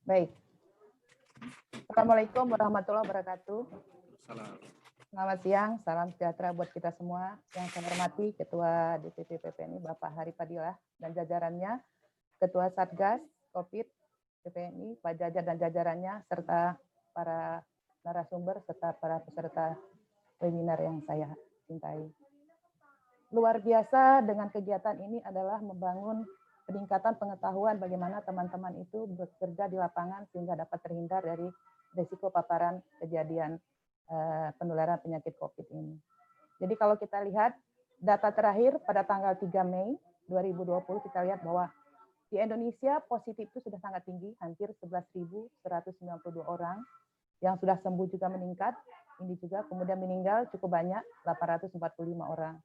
Baik. Assalamualaikum warahmatullahi wabarakatuh. Salam. Selamat siang, salam sejahtera buat kita semua. Yang saya hormati Ketua DPP PPNI Bapak Hari Fadilah dan jajarannya, Ketua Satgas COVID PPNI, Pak Jajar dan jajarannya, serta para narasumber, serta para peserta webinar yang saya cintai. Luar biasa dengan kegiatan ini adalah membangun peningkatan pengetahuan bagaimana teman-teman itu bekerja di lapangan sehingga dapat terhindar dari risiko paparan kejadian penularan penyakit COVID ini. Jadi kalau kita lihat data terakhir pada tanggal 3 Mei 2020 kita lihat bahwa di Indonesia positif itu sudah sangat tinggi, hampir 11.192 orang. Yang sudah sembuh juga meningkat, ini juga kemudian meninggal cukup banyak, 845 orang.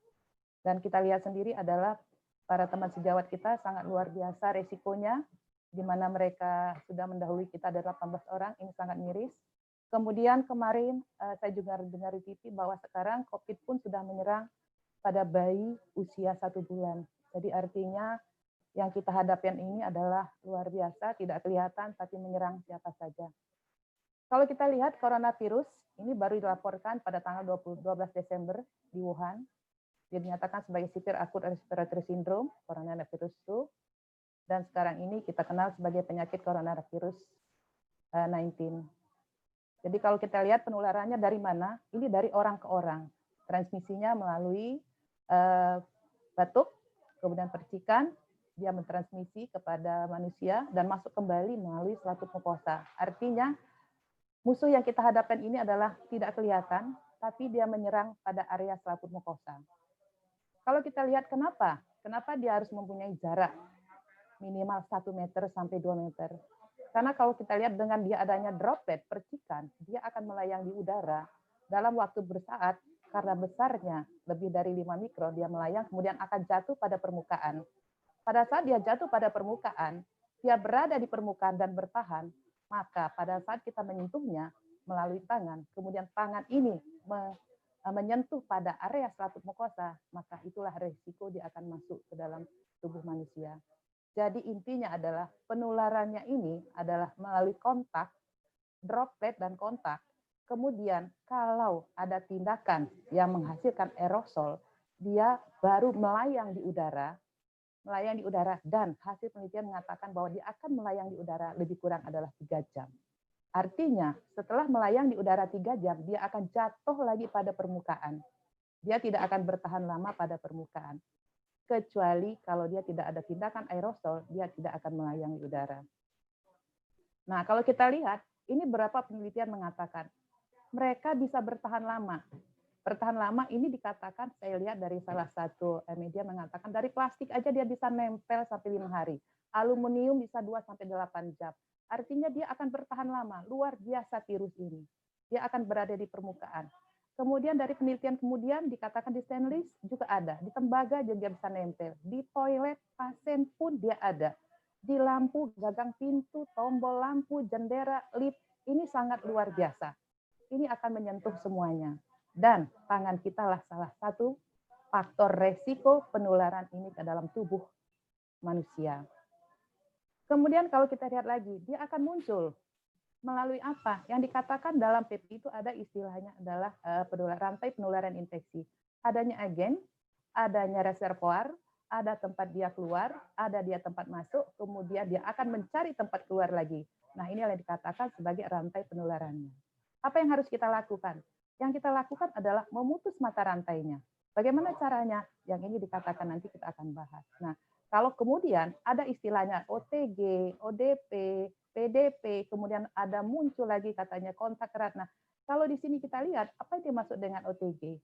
Dan kita lihat sendiri adalah para teman sejawat kita sangat luar biasa resikonya, di mana mereka sudah mendahului kita ada 18 orang, ini sangat miris. Kemudian kemarin saya juga dengar di TV bahwa sekarang COVID pun sudah menyerang pada bayi usia 1 bulan. Jadi artinya yang kita hadapkan ini adalah luar biasa, tidak kelihatan tapi menyerang siapa saja. Kalau kita lihat coronavirus, ini baru dilaporkan pada tanggal 12 Desember di Wuhan. Dia dinyatakan sebagai severe acute respiratory syndrome, coronavirus 2, dan sekarang ini kita kenal sebagai penyakit coronavirus 19. Jadi kalau kita lihat penularannya dari mana, ini dari orang ke orang. Transmisinya melalui batuk, kemudian percikan, dia mentransmisi kepada manusia dan masuk kembali melalui selaput mukosa. Artinya musuh yang kita hadapkan ini adalah tidak kelihatan, tapi dia menyerang pada area selaput mukosa. Kalau kita lihat kenapa dia harus mempunyai jarak minimal 1 meter sampai 2 meter. Karena kalau kita lihat dengan dia adanya droplet, percikan, dia akan melayang di udara dalam waktu bersaat karena besarnya lebih dari 5 mikron, dia melayang kemudian akan jatuh pada permukaan. Pada saat dia jatuh pada permukaan, dia berada di permukaan dan bertahan, maka pada saat kita menyentuhnya melalui tangan, kemudian tangan ini menyentuh pada area selaput mukosa, maka itulah risiko dia akan masuk ke dalam tubuh manusia. Jadi intinya adalah penularannya ini adalah melalui kontak, droplet dan kontak. Kemudian kalau ada tindakan yang menghasilkan aerosol, dia baru melayang di udara, dan hasil penelitian mengatakan bahwa dia akan melayang di udara lebih kurang adalah 3 jam. Artinya, setelah melayang di udara 3 jam, dia akan jatuh lagi pada permukaan. Dia tidak akan bertahan lama pada permukaan. Kecuali kalau dia tidak ada tindakan aerosol, dia tidak akan melayang di udara. Nah, kalau kita lihat, ini beberapa penelitian mengatakan, mereka bisa bertahan lama. Bertahan lama ini dikatakan, saya lihat dari salah satu media mengatakan, dari plastik aja dia bisa nempel sampai 5 hari. Aluminium bisa 2-8 jam. Artinya dia akan bertahan lama, luar biasa virus ini. Dia akan berada di permukaan. Kemudian dari penelitian kemudian dikatakan di stainless juga ada, di tembaga juga bisa nempel, di toilet pasien pun dia ada, di lampu, gagang pintu, tombol lampu, jendela, lift, ini sangat luar biasa. Ini akan menyentuh semuanya. Dan tangan kita lah salah satu faktor resiko penularan ini ke dalam tubuh manusia. Kemudian kalau kita lihat lagi, dia akan muncul melalui apa? Yang dikatakan dalam PP itu ada istilahnya adalah rantai penularan infeksi. Adanya agen, adanya reservoir, ada tempat dia keluar, ada dia tempat masuk, kemudian dia akan mencari tempat keluar lagi. Nah, ini yang dikatakan sebagai rantai penularannya. Apa yang harus kita lakukan? Yang kita lakukan adalah memutus mata rantainya. Bagaimana caranya? Yang ini dikatakan nanti kita akan bahas. Nah, kalau kemudian ada istilahnya OTG, ODP, PDP, kemudian ada muncul lagi katanya kontak erat. Nah, kalau di sini kita lihat apa yang dimaksud dengan OTG?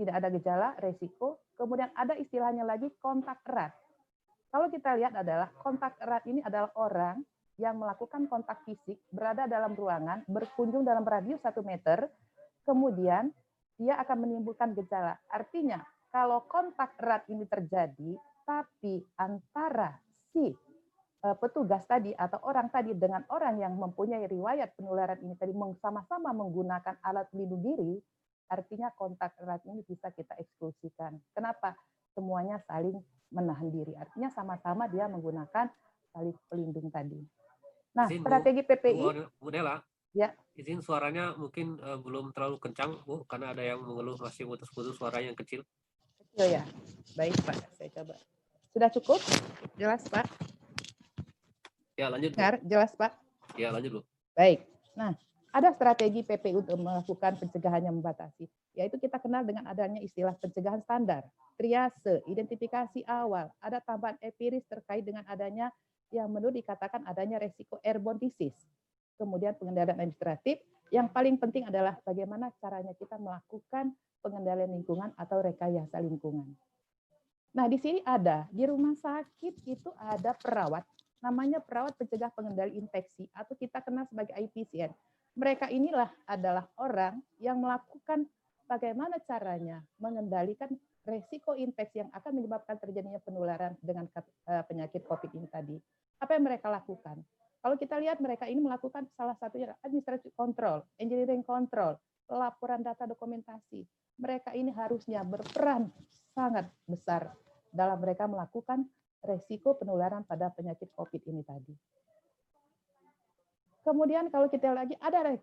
Tidak ada gejala, resiko, kemudian ada istilahnya lagi kontak erat. Kalau kita lihat adalah kontak erat ini adalah orang yang melakukan kontak fisik, berada dalam ruangan, berkunjung dalam radius 1 meter, kemudian dia akan menimbulkan gejala. Artinya, kalau kontak erat ini terjadi, tapi antara si petugas tadi atau orang tadi dengan orang yang mempunyai riwayat penularan ini tadi sama-sama menggunakan alat pelindung diri, artinya kontak erat ini bisa kita eksklusikan. Kenapa? Semuanya saling menahan diri. Artinya sama-sama dia menggunakan tali pelindung tadi. Nah, izin, strategi PPI, Bu Nela, ya. izin suaranya mungkin belum terlalu kencang, Bu, karena ada yang mengeluh masih putus-putus suaranya yang kecil. Kecil ya. Baik, Pak. Saya coba. Sudah cukup? Jelas, Pak? Ya, lanjut, Bu. Dengar? Jelas, Pak? Ya, lanjut, Bu. Baik. Nah, ada strategi PPI untuk melakukan pencegahan yang membatasi, yaitu kita kenal dengan adanya istilah pencegahan standar, triase, identifikasi awal, ada tambahan empiris terkait dengan adanya yang menurut dikatakan adanya resiko airborne disease. Kemudian pengendalian administratif, yang paling penting adalah bagaimana caranya kita melakukan pengendalian lingkungan atau rekayasa lingkungan. Nah, di sini ada, di rumah sakit itu ada perawat, namanya perawat pencegah pengendali infeksi, atau kita kenal sebagai IPCN. Mereka inilah adalah orang yang melakukan bagaimana caranya mengendalikan resiko infeksi yang akan menyebabkan terjadinya penularan dengan penyakit COVID ini tadi. Apa yang mereka lakukan? Kalau kita lihat mereka ini melakukan salah satunya administrative control, engineering control, laporan data dokumentasi. Mereka ini harusnya berperan sangat besar dalam mereka melakukan resiko penularan pada penyakit COVID ini tadi. Kemudian kalau kita lagi ada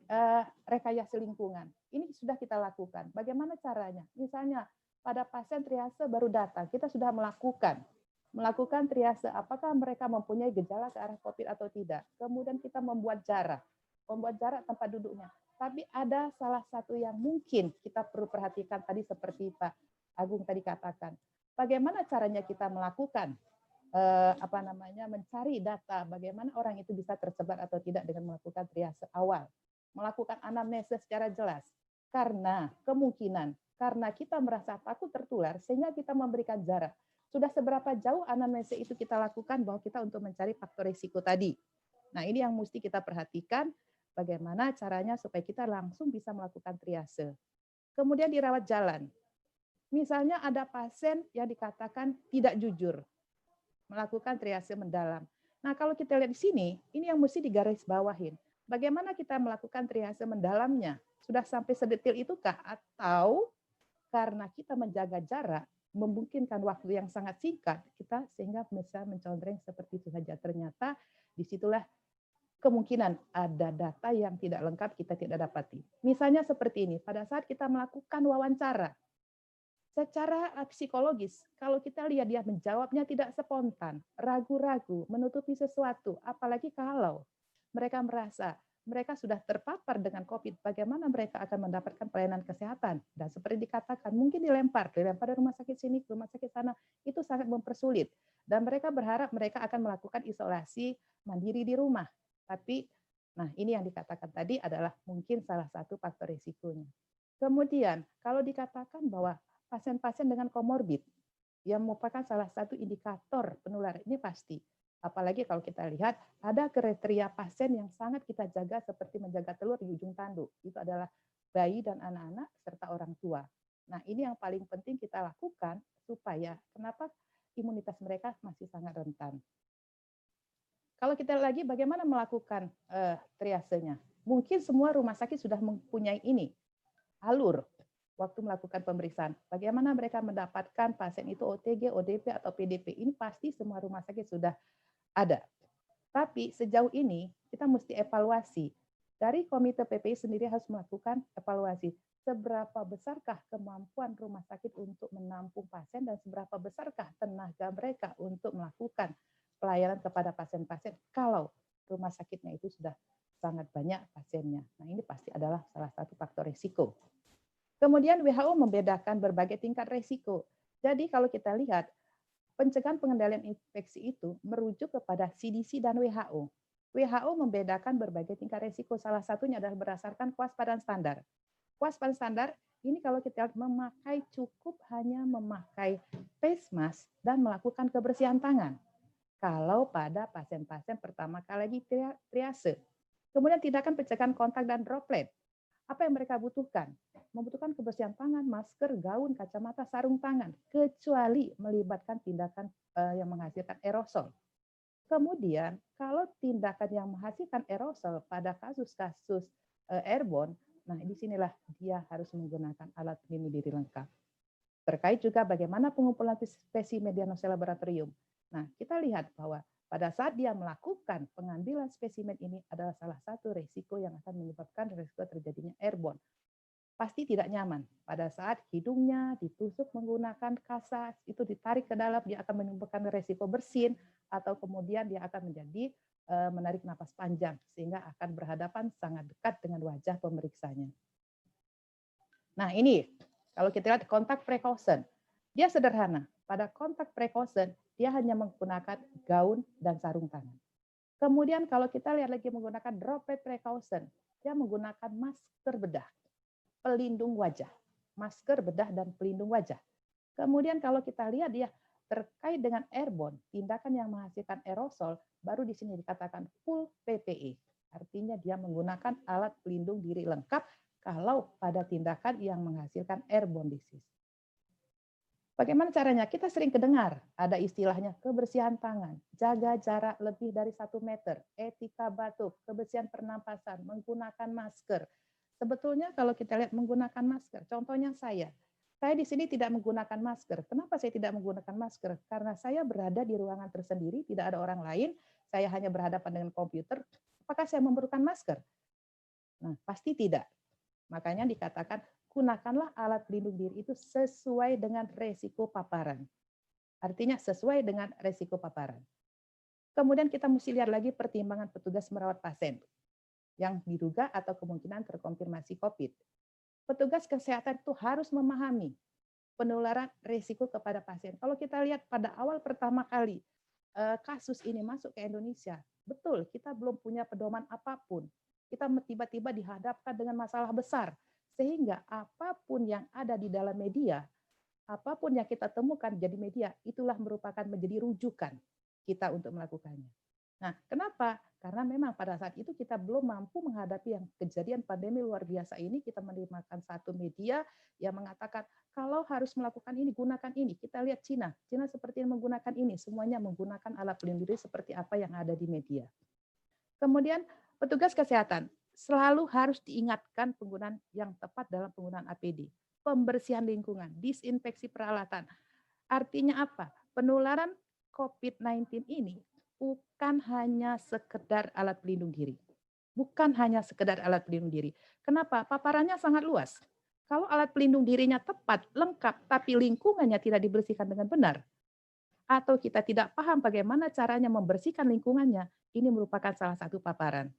rekayasa lingkungan, ini sudah kita lakukan. Bagaimana caranya? Misalnya pada pasien triase baru datang, kita sudah melakukan triase apakah mereka mempunyai gejala ke arah COVID atau tidak. Kemudian kita membuat jarak tempat duduknya. Tapi ada salah satu yang mungkin kita perlu perhatikan tadi seperti Pak Agung tadi katakan. Bagaimana caranya kita melakukan mencari data bagaimana orang itu bisa tersebar atau tidak dengan melakukan triase awal, melakukan anamnesis secara jelas. Karena kemungkinan karena kita merasa takut tertular sehingga kita memberikan jarak. Sudah seberapa jauh anamnesis itu kita lakukan bahwa kita untuk mencari faktor risiko tadi. Nah, ini yang mesti kita perhatikan bagaimana caranya supaya kita langsung bisa melakukan triase. Kemudian dirawat jalan. Misalnya ada pasien yang dikatakan tidak jujur, melakukan triase mendalam. Nah, kalau kita lihat di sini, ini yang mesti digarisbawahin. Bagaimana kita melakukan triase mendalamnya? Sudah sampai sedetil itukah? Atau karena kita menjaga jarak, memungkinkan waktu yang sangat singkat, kita sehingga bisa mencontreng seperti itu saja. Ternyata disitulah kemungkinan ada data yang tidak lengkap kita tidak dapati. Misalnya seperti ini, pada saat kita melakukan wawancara, secara psikologis, kalau kita lihat dia menjawabnya tidak spontan, ragu-ragu, menutupi sesuatu, apalagi kalau mereka merasa mereka sudah terpapar dengan COVID, bagaimana mereka akan mendapatkan pelayanan kesehatan? Dan seperti dikatakan, mungkin dilempar dari rumah sakit sini ke rumah sakit sana, itu sangat mempersulit. Dan mereka berharap mereka akan melakukan isolasi mandiri di rumah. Tapi, nah ini yang dikatakan tadi adalah mungkin salah satu faktor risikonya. Kemudian, kalau dikatakan bahwa pasien-pasien dengan komorbid yang merupakan salah satu indikator penularan ini pasti. Apalagi kalau kita lihat ada kriteria pasien yang sangat kita jaga seperti menjaga telur di ujung tanduk. Itu adalah bayi dan anak-anak serta orang tua. Nah, ini yang paling penting kita lakukan supaya kenapa imunitas mereka masih sangat rentan. Kalau kita lagi bagaimana melakukan triasenya? Mungkin semua rumah sakit sudah mempunyai ini alur waktu melakukan pemeriksaan. Bagaimana mereka mendapatkan pasien itu OTG, ODP, atau PDP. Ini pasti semua rumah sakit sudah ada. Tapi sejauh ini kita mesti evaluasi. Dari Komite PPI sendiri harus melakukan evaluasi. Seberapa besarkah kemampuan rumah sakit untuk menampung pasien dan seberapa besarkah tenaga mereka untuk melakukan pelayanan kepada pasien-pasien kalau rumah sakitnya itu sudah sangat banyak pasiennya. Nah, ini pasti adalah salah satu faktor risiko. Kemudian WHO membedakan berbagai tingkat risiko. Jadi kalau kita lihat, pencegahan pengendalian infeksi itu merujuk kepada CDC dan WHO. WHO membedakan berbagai tingkat risiko. Salah satunya adalah berdasarkan kewaspadaan standar. Kewaspadaan standar ini kalau kita memakai cukup hanya memakai face mask dan melakukan kebersihan tangan. Kalau pada pasien-pasien pertama kali triase. Kemudian tindakan pencegahan kontak dan droplet. Apa yang mereka butuhkan? Membutuhkan kebersihan tangan, masker, gaun, kacamata, sarung tangan, kecuali melibatkan tindakan yang menghasilkan aerosol. Kemudian, kalau tindakan yang menghasilkan aerosol pada kasus-kasus airborne, nah disinilah dia harus menggunakan alat pelindung diri lengkap. Terkait juga bagaimana pengumpulan spesimen diagnosa laboratorium. Nah, kita lihat bahwa pada saat dia melakukan pengambilan spesimen ini adalah salah satu resiko yang akan menyebabkan resiko terjadinya airborne. Pasti tidak nyaman. Pada saat hidungnya ditusuk menggunakan kasa, itu ditarik ke dalam, dia akan menimbulkan resiko bersin, atau kemudian dia akan menjadi menarik napas panjang, sehingga akan berhadapan sangat dekat dengan wajah pemeriksanya. Nah ini, kalau kita lihat kontak precaution, dia sederhana. Pada kontak precaution, dia hanya menggunakan gaun dan sarung tangan. Kemudian kalau kita lihat lagi menggunakan droplet precaution, dia menggunakan masker bedah, pelindung wajah, masker bedah dan pelindung wajah. Kemudian kalau kita lihat dia terkait dengan airborne, tindakan yang menghasilkan aerosol, baru di sini dikatakan full PPE. Artinya dia menggunakan alat pelindung diri lengkap kalau pada tindakan yang menghasilkan airborne disease. Bagaimana caranya? Kita sering kedengar ada istilahnya kebersihan tangan, jaga jarak lebih dari 1 meter, etika batuk, kebersihan pernapasan, menggunakan masker. Sebetulnya kalau kita lihat menggunakan masker, contohnya saya di sini tidak menggunakan masker. Kenapa saya tidak menggunakan masker? Karena saya berada di ruangan tersendiri, tidak ada orang lain, saya hanya berhadapan dengan komputer. Apakah saya memerlukan masker? Nah, pasti tidak. Makanya dikatakan gunakanlah alat pelindung diri itu sesuai dengan resiko paparan. Artinya sesuai dengan resiko paparan. Kemudian kita mesti lihat lagi pertimbangan petugas merawat pasien yang diduga atau kemungkinan terkonfirmasi COVID. Petugas kesehatan itu harus memahami penularan resiko kepada pasien. Kalau kita lihat pada awal pertama kali kasus ini masuk ke Indonesia, betul kita belum punya pedoman apapun. Kita tiba-tiba dihadapkan dengan masalah besar, sehingga apapun yang ada di dalam media, apapun yang kita temukan jadi media, itulah merupakan menjadi rujukan kita untuk melakukannya. Nah, kenapa? Karena memang pada saat itu kita belum mampu menghadapi yang kejadian pandemi luar biasa ini, kita menerjemahkan satu media yang mengatakan, kalau harus melakukan ini, gunakan ini. Kita lihat Cina seperti menggunakan ini, semuanya menggunakan alat pelindung diri seperti apa yang ada di media. Kemudian petugas kesehatan selalu harus diingatkan penggunaan yang tepat dalam penggunaan APD. Pembersihan lingkungan, disinfeksi peralatan. Artinya apa? Penularan COVID-19 ini bukan hanya sekedar alat pelindung diri. Bukan hanya sekedar alat pelindung diri. Kenapa? Paparannya sangat luas. Kalau alat pelindung dirinya tepat, lengkap, tapi lingkungannya tidak dibersihkan dengan benar, atau kita tidak paham bagaimana caranya membersihkan lingkungannya, ini merupakan salah satu paparan.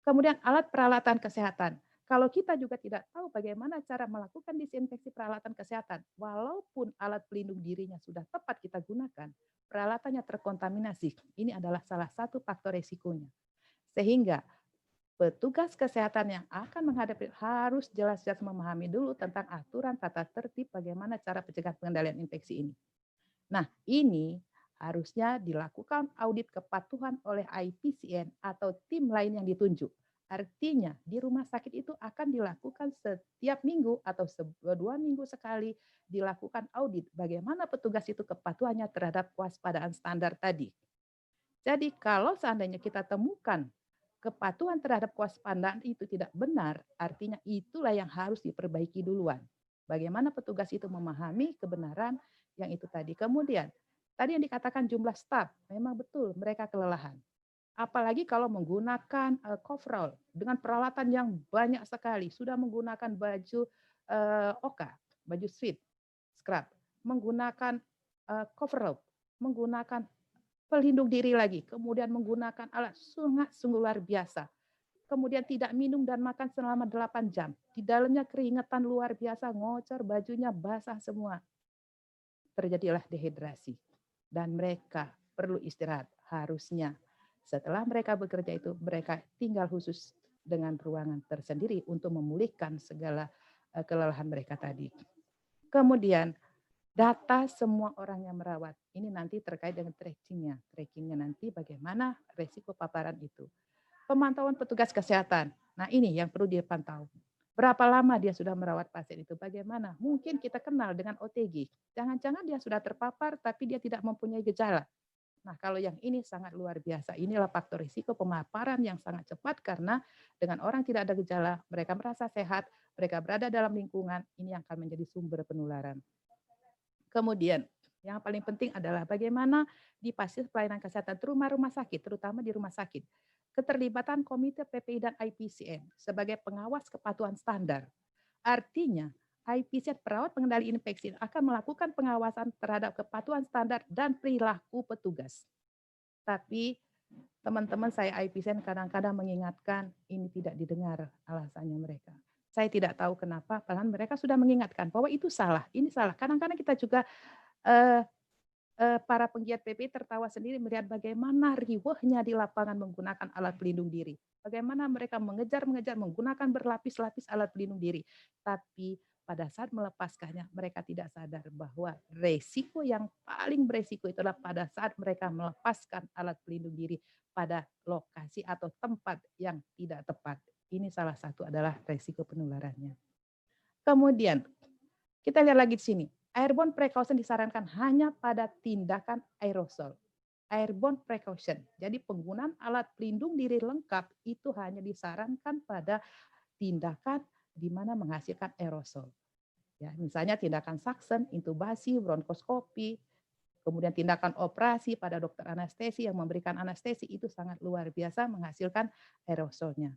Kemudian alat peralatan kesehatan. Kalau kita juga tidak tahu bagaimana cara melakukan disinfeksi peralatan kesehatan, walaupun alat pelindung dirinya sudah tepat kita gunakan, peralatannya terkontaminasi. Ini adalah salah satu faktor resikonya. Sehingga petugas kesehatan yang akan menghadapi harus jelas-jelas memahami dulu tentang aturan tata tertib bagaimana cara pencegahan pengendalian infeksi ini. Nah, ini harusnya dilakukan audit kepatuhan oleh IPCN atau tim lain yang ditunjuk. Artinya di rumah sakit itu akan dilakukan setiap minggu atau 2 minggu sekali dilakukan audit bagaimana petugas itu kepatuhannya terhadap kewaspadaan standar tadi. Jadi kalau seandainya kita temukan kepatuhan terhadap kewaspadaan itu tidak benar, artinya itulah yang harus diperbaiki duluan. Bagaimana petugas itu memahami kebenaran yang itu tadi. Kemudian, tadi yang dikatakan jumlah staf, memang betul mereka kelelahan. Apalagi kalau menggunakan coverall dengan peralatan yang banyak sekali, sudah menggunakan baju OKA, baju suit, scrub, menggunakan coverall, menggunakan pelindung diri lagi, kemudian menggunakan alat sungguh luar biasa. Kemudian tidak minum dan makan selama 8 jam. Di dalamnya keringetan luar biasa, ngocor, bajunya basah semua. Terjadilah dehidrasi. Dan mereka perlu istirahat. Harusnya setelah mereka bekerja itu, mereka tinggal khusus dengan ruangan tersendiri untuk memulihkan segala kelelahan mereka tadi. Kemudian data semua orang yang merawat. Ini nanti terkait dengan trackingnya. Trackingnya nanti bagaimana resiko paparan itu. Pemantauan petugas kesehatan. Nah ini yang perlu dipantau. Berapa lama dia sudah merawat pasien itu? Bagaimana? Mungkin kita kenal dengan OTG. Jangan-jangan dia sudah terpapar tapi dia tidak mempunyai gejala. Nah kalau yang ini sangat luar biasa. Inilah faktor risiko pemaparan yang sangat cepat karena dengan orang tidak ada gejala, mereka merasa sehat, mereka berada dalam lingkungan, ini yang akan menjadi sumber penularan. Kemudian Yang paling penting adalah bagaimana di fasilitas pelayanan kesehatan rumah-rumah sakit, terutama di rumah sakit. Keterlibatan Komite PPI dan IPCN sebagai pengawas kepatuhan standar. Artinya, IPCN perawat pengendali infeksi akan melakukan pengawasan terhadap kepatuhan standar dan perilaku petugas. Tapi teman-teman saya IPCN kadang-kadang mengingatkan ini tidak didengar alasannya mereka. Saya tidak tahu kenapa, padahal mereka sudah mengingatkan bahwa itu salah, ini salah. Kadang-kadang kita juga eh, para penggiat PPI tertawa sendiri melihat bagaimana riweuhnya di lapangan menggunakan alat pelindung diri. Bagaimana mereka mengejar-mengejar menggunakan berlapis-lapis alat pelindung diri. Tapi pada saat melepaskannya, mereka tidak sadar bahwa resiko yang paling beresiko itulah pada saat mereka melepaskan alat pelindung diri pada lokasi atau tempat yang tidak tepat. Ini salah satu adalah resiko penularannya. Kemudian kita lihat lagi di sini. Airborne precaution disarankan hanya pada tindakan aerosol. Airborne precaution. Jadi penggunaan alat pelindung diri lengkap itu hanya disarankan pada tindakan di mana menghasilkan aerosol. Ya, misalnya tindakan suction, intubasi, bronkoskopi, kemudian tindakan operasi pada dokter anestesi yang memberikan anestesi itu sangat luar biasa menghasilkan aerosolnya.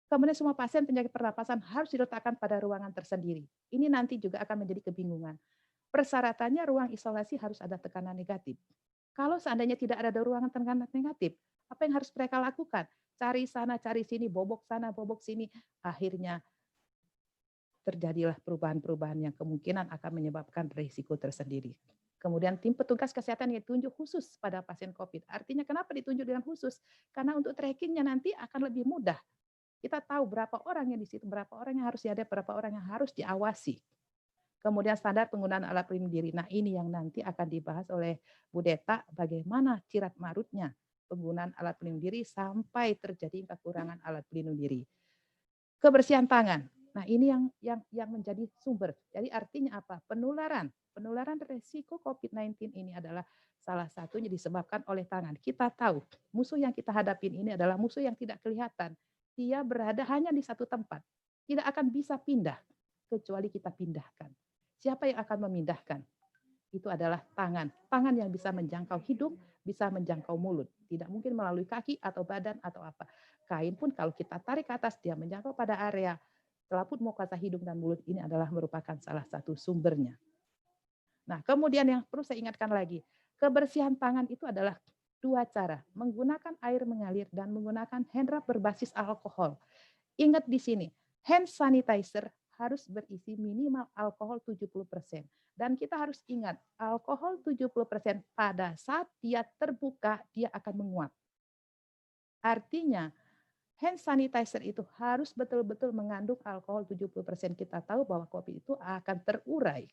Kemudian semua pasien penyakit pernapasan harus diletakkan pada ruangan tersendiri. Ini nanti juga akan menjadi kebingungan. Persyaratannya ruang isolasi harus ada tekanan negatif. Kalau seandainya tidak ada ruangan tekanan negatif, apa yang harus mereka lakukan? Cari sana, cari sini, bobok sana, bobok sini. Akhirnya terjadilah perubahan-perubahan yang kemungkinan akan menyebabkan risiko tersendiri. Kemudian tim petugas kesehatan yang ditunjuk khusus pada pasien COVID. Artinya kenapa ditunjuk dengan khusus? Karena untuk trackingnya nanti akan lebih mudah. Kita tahu berapa orang yang di situ, berapa orang yang harus dihadap, berapa orang yang harus diawasi. Kemudian standar penggunaan alat pelindung diri. Nah ini yang nanti akan dibahas oleh Bu Deta, bagaimana cirat marutnya penggunaan alat pelindung diri sampai terjadi kekurangan alat pelindung diri. Kebersihan tangan. Nah ini yang menjadi sumber. Jadi artinya apa? Penularan resiko COVID-19 ini adalah salah satunya disebabkan oleh tangan. Kita tahu musuh yang kita hadapin ini adalah musuh yang tidak kelihatan. Dia berada hanya di satu tempat. Tidak akan bisa pindah kecuali kita pindahkan. Siapa yang akan memindahkan? Itu adalah tangan. Tangan yang bisa menjangkau hidung, bisa menjangkau mulut. Tidak mungkin melalui kaki atau badan atau apa. Kain pun kalau kita tarik ke atas, dia menjangkau pada area selaput mukosa hidung dan mulut. Ini adalah merupakan salah satu sumbernya. Nah, kemudian yang perlu saya ingatkan lagi, kebersihan tangan itu adalah dua cara, menggunakan air mengalir dan menggunakan hand rub berbasis alkohol. Ingat di sini, hand sanitizer harus berisi minimal alkohol 70%. Dan kita harus ingat, alkohol 70% pada saat dia terbuka, dia akan menguap. Artinya, hand sanitizer itu harus betul-betul mengandung alkohol 70%. Kita tahu bahwa kopi itu akan terurai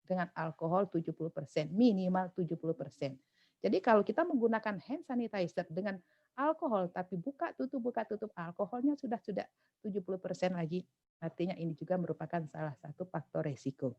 dengan alkohol 70%, minimal 70%. Jadi kalau kita menggunakan hand sanitizer dengan alkohol tapi buka tutup alkoholnya sudah 70% lagi. Artinya ini juga merupakan salah satu faktor resiko.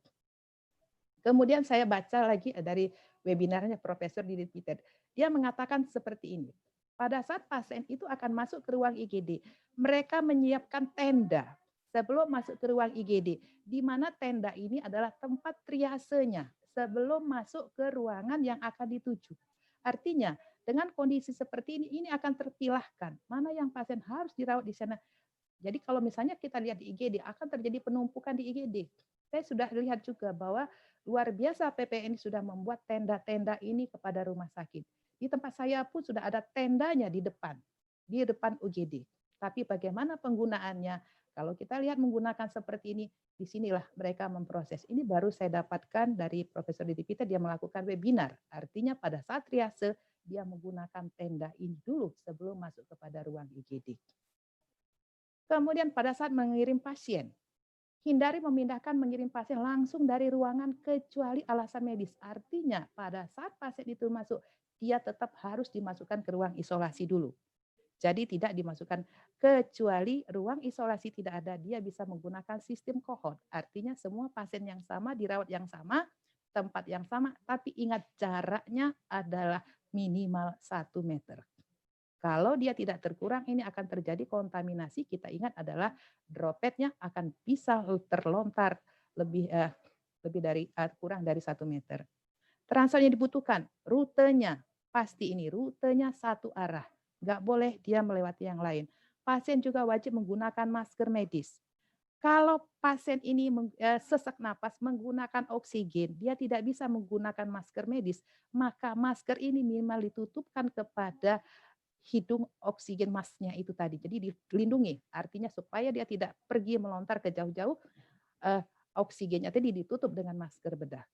Kemudian saya baca lagi dari webinarnya Profesor Didit Peter. Dia mengatakan seperti ini. Pada saat pasien itu akan masuk ke ruang IGD, mereka menyiapkan tenda sebelum masuk ke ruang IGD, di mana tenda ini adalah tempat triasenya sebelum masuk ke ruangan yang akan dituju. Artinya, dengan kondisi seperti ini akan terpilahkan mana yang pasien harus dirawat di sana. Jadi kalau misalnya kita lihat di IGD, akan terjadi penumpukan di IGD. Saya sudah lihat juga bahwa luar biasa PPNI sudah membuat tenda-tenda ini kepada rumah sakit. Di tempat saya pun sudah ada tendanya di depan UGD. Tapi bagaimana penggunaannya? Kalau kita lihat menggunakan seperti ini, disinilah mereka memproses. Ini baru saya dapatkan dari Profesor Didi Peter, dia melakukan webinar. Artinya pada saat triase, dia menggunakan tenda ini dulu sebelum masuk kepada ruang IGD. Kemudian pada saat mengirim pasien, hindari mengirim pasien langsung dari ruangan kecuali alasan medis. Artinya pada saat pasien itu masuk, dia tetap harus dimasukkan ke ruang isolasi dulu. Jadi tidak dimasukkan kecuali ruang isolasi tidak ada, dia bisa menggunakan sistem kohort. Artinya semua pasien yang sama, dirawat yang sama, tempat yang sama, tapi ingat jaraknya adalah minimal 1 meter. Kalau dia tidak terkurang, ini akan terjadi kontaminasi. Kita ingat adalah dropletnya akan bisa terlontar lebih dari kurang dari 1 meter. Transfer yang dibutuhkan, rutenya, pasti ini rutenya satu arah. Nggak boleh dia melewati yang lain. Pasien juga wajib menggunakan masker medis. Kalau pasien ini sesak napas menggunakan oksigen, dia tidak bisa menggunakan masker medis, maka masker ini minimal ditutupkan kepada hidung oksigen masknya itu tadi. Jadi dilindungi, artinya supaya dia tidak pergi melontar ke jauh-jauh, oksigennya tadi ditutup dengan masker bedah.